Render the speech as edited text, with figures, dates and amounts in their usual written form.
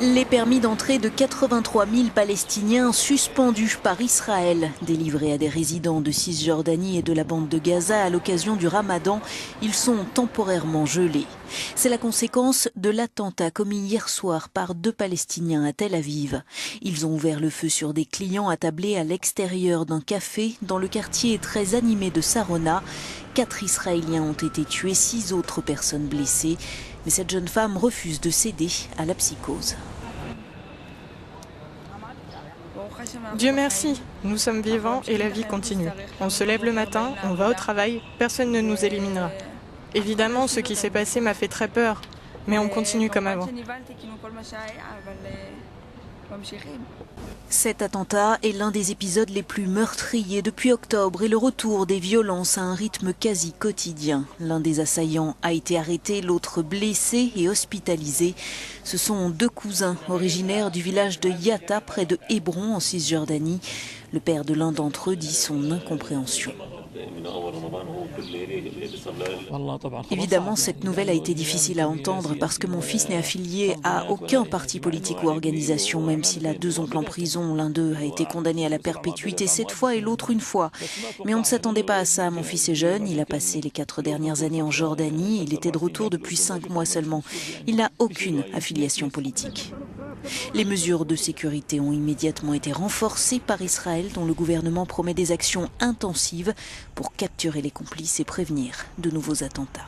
Les permis d'entrée de 83 000 Palestiniens suspendus par Israël, délivrés à des résidents de Cisjordanie et de la bande de Gaza à l'occasion du Ramadan, ils sont temporairement gelés. C'est la conséquence de l'attentat commis hier soir par 2 Palestiniens à Tel Aviv. Ils ont ouvert le feu sur des clients attablés à l'extérieur d'un café dans le quartier très animé de Sarona. 4 Israéliens ont été tués, 6 autres personnes blessées. Mais cette jeune femme refuse de céder à la psychose. Dieu merci, nous sommes vivants et la vie continue. On se lève le matin, on va au travail, personne ne nous éliminera. Évidemment, ce qui s'est passé m'a fait très peur, mais on continue comme avant. Cet attentat est l'un des épisodes les plus meurtriers depuis octobre et le retour des violences à un rythme quasi quotidien. L'un des assaillants a été arrêté, l'autre blessé et hospitalisé. Ce sont 2 cousins originaires du village de Yatta près de Hébron en Cisjordanie. Le père de l'un d'entre eux dit son incompréhension. Évidemment, cette nouvelle a été difficile à entendre parce que mon fils n'est affilié à aucun parti politique ou organisation, même s'il a 2 oncles en prison. L'un d'eux a été condamné à la perpétuité 7 fois et l'autre 1 fois. Mais on ne s'attendait pas à ça. Mon fils est jeune, il a passé les 4 dernières années en Jordanie. Il était de retour depuis 5 mois seulement. Il n'a aucune affiliation politique. Les mesures de sécurité ont immédiatement été renforcées par Israël, dont le gouvernement promet des actions intensives pour capturer les complices et prévenir de nouveaux attentats.